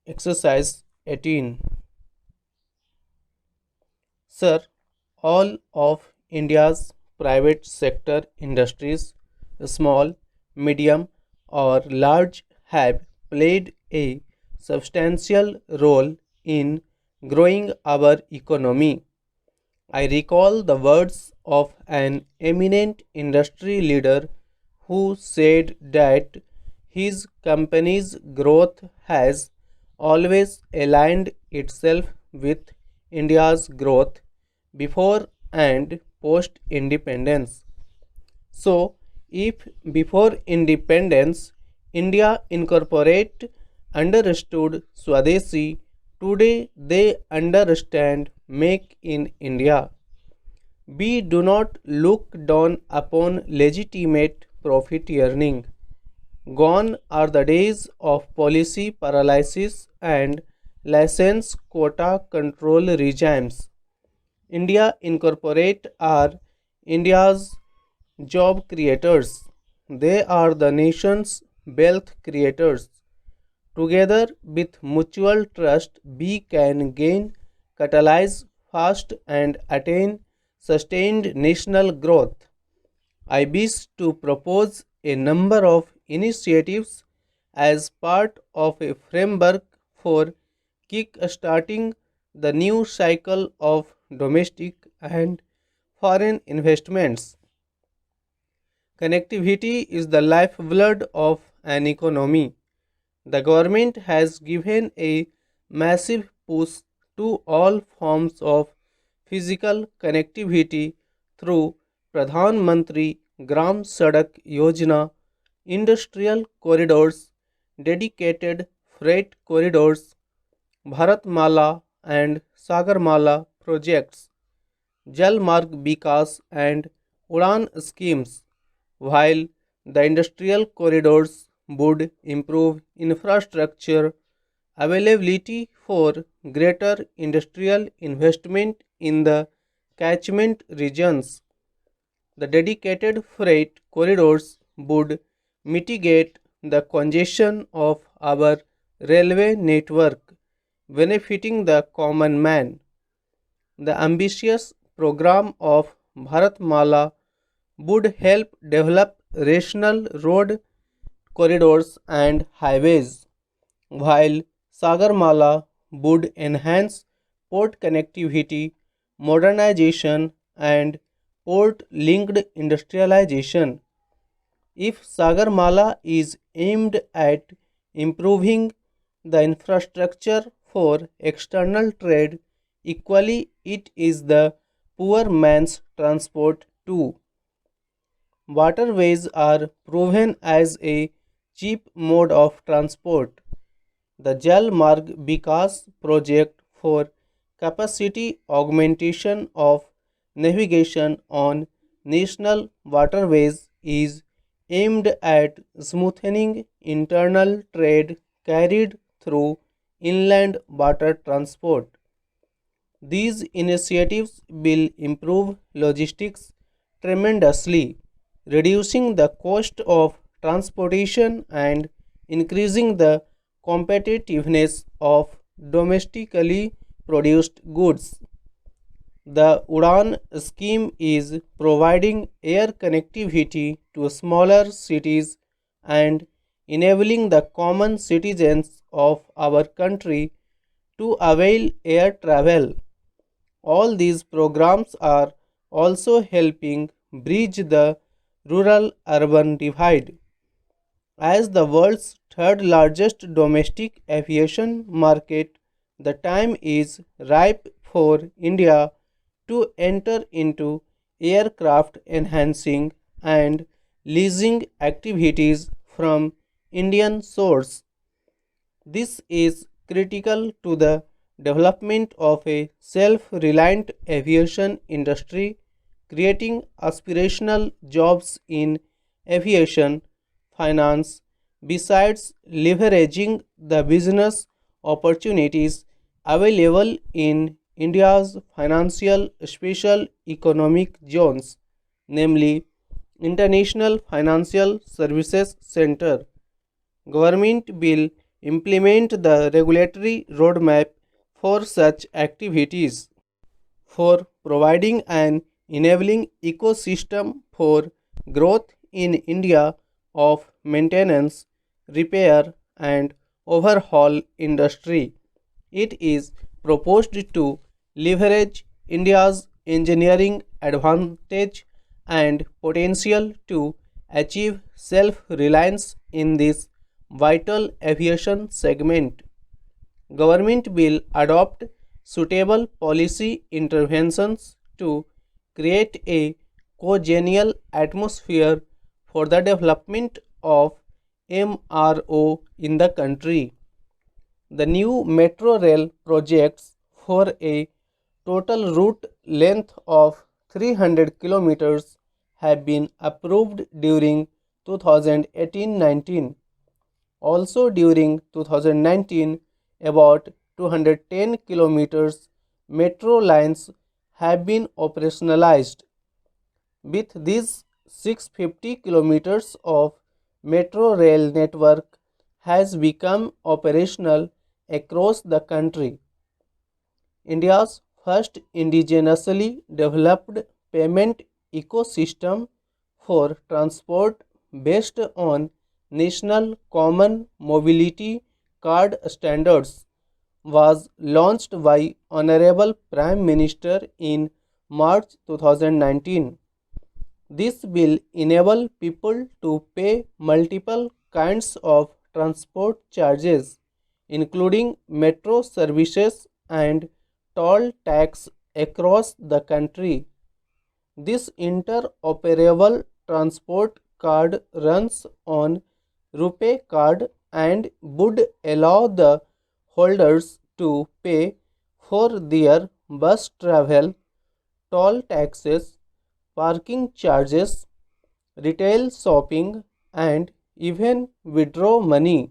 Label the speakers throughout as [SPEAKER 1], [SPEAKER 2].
[SPEAKER 1] Exercise 18. Sir, all of India's private sector industries, small, medium, or large, have played a substantial role in growing our economy. I recall the words of an eminent industry leader who said that his company's growth has always aligned itself with India's growth before and post independence. So, if before independence India incorporate understood Swadeshi, today they understand Make in India. We do not look down upon legitimate profit earning. Gone are the days of policy paralysis and license quota control regimes. India incorporate are India's job creators. They are the nation's wealth creators. Together with mutual trust, we can gain, catalyze fast and attain sustained national growth. I wish to propose a number of initiatives as part of a framework for kick-starting the new cycle of domestic and foreign investments. Connectivity is the lifeblood of an economy. The government has given a massive push to all forms of physical connectivity through Pradhan Mantri Gram Sadak Yojana, industrial corridors, dedicated freight corridors, Bharatmala and Sagarmala projects, Jal Marg Vikas and Udan schemes, while the industrial corridors would improve infrastructure availability for greater industrial investment in the catchment regions. The dedicated freight corridors would mitigate the congestion of our railway network, benefiting the common man. The ambitious program of Bharatmala would help develop rational road corridors and highways, while Sagarmala would enhance port connectivity, modernization, and port linked industrialization. If Sagarmala is aimed at improving the infrastructure for external trade, equally it is the poor man's transport too. Waterways are proven as a cheap mode of transport. The Jal Marg Vikas project for capacity augmentation of navigation on national waterways is aimed at smoothing internal trade carried through inland water transport. These initiatives will improve logistics tremendously, reducing the cost of transportation and increasing the competitiveness of domestically produced goods. The Udan scheme is providing air connectivity to smaller cities and enabling the common citizens of our country to avail air travel. All these programs are also helping bridge the rural urban divide. As the world's third largest domestic aviation market, the time is ripe for India to enter into aircraft enhancing and leasing activities from Indian source. This is critical to the development of a self-reliant aviation industry, creating aspirational jobs in aviation finance, besides leveraging the business opportunities available in India's financial special economic zones, namely International Financial Services Center. Government will implement the regulatory roadmap for such activities. For providing an enabling ecosystem for growth in India of maintenance, repair, and overhaul industry. It is proposed to leverage India's engineering advantage and potential to achieve self-reliance in this vital aviation segment. Government will adopt suitable policy interventions to create a congenial atmosphere for the development of MRO in the country. The new metro rail projects for a total route length of 300 kilometers have been approved during 2018-19. Also during 2019, about 210 kilometers metro lines have been operationalized. With these 650 kilometers of metro rail network has become operational across the country. India's first indigenously developed payment ecosystem for transport based on National Common Mobility Card standards was launched by Honorable Prime Minister in March 2019. This will enable people to pay multiple kinds of transport charges, including metro services and toll tax across the country. This interoperable transport card runs on RuPay card and would allow the holders to pay for their bus travel, toll taxes, parking charges, retail shopping, and even withdraw money.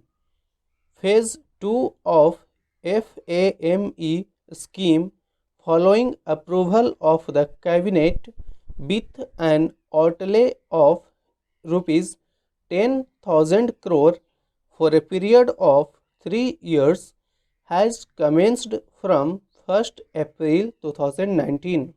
[SPEAKER 1] Phase 2 of FAME scheme, following approval of the cabinet with an outlay of rupees 10,000 crore for a period of 3 years, has commenced from 1st April 2019.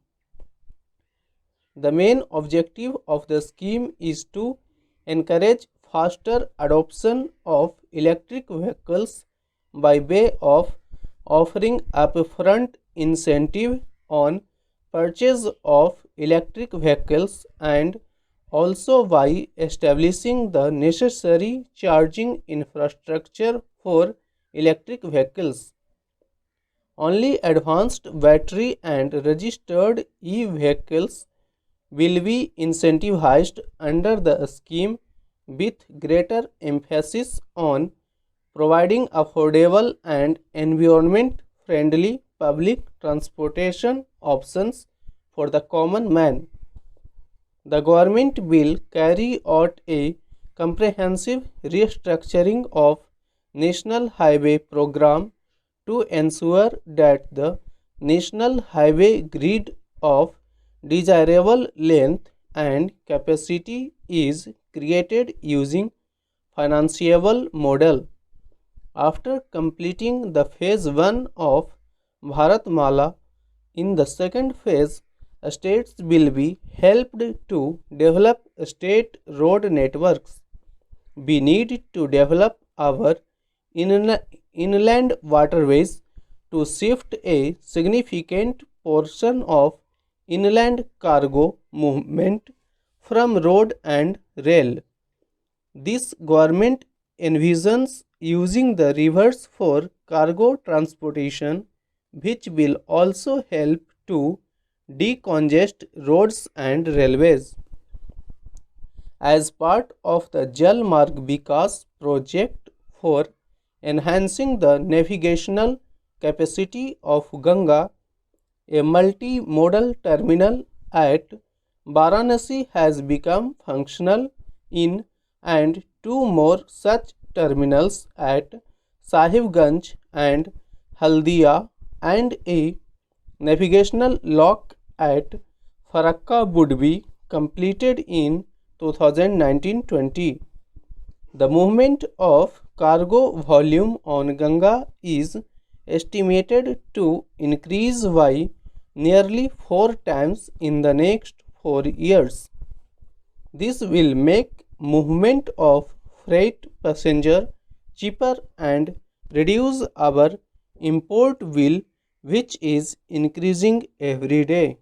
[SPEAKER 1] The main objective of the scheme is to encourage faster adoption of electric vehicles by way of offering upfront incentive on purchase of electric vehicles and also by establishing the necessary charging infrastructure for electric vehicles. Only advanced battery and registered e-vehicles will be incentivized under the scheme, with greater emphasis on providing affordable and environment-friendly public transportation options for the common man. The government will carry out a comprehensive restructuring of National Highway Program to ensure that the National Highway grid of desirable length and capacity is created using financeable model. After completing the phase 1 of Bharatmala, in the second phase, states will be helped to develop state road networks. We need to develop our inland waterways to shift a significant portion of inland cargo movement from road and rail. This government envisions using the rivers for cargo transportation, which will also help to decongest roads and railways. As part of the Jal Marg Vikas project for enhancing the navigational capacity of Ganga, a multi-modal terminal at Varanasi has become functional in, and 2 more such terminals at Sahibganj and Haldia, and a navigational lock at Farakka would be completed in 2019-20. The movement of cargo volume on Ganga is estimated to increase by nearly 4 times in the next 4 years. This will make movement of freight passenger cheaper and reduce our import bill, which is increasing every day.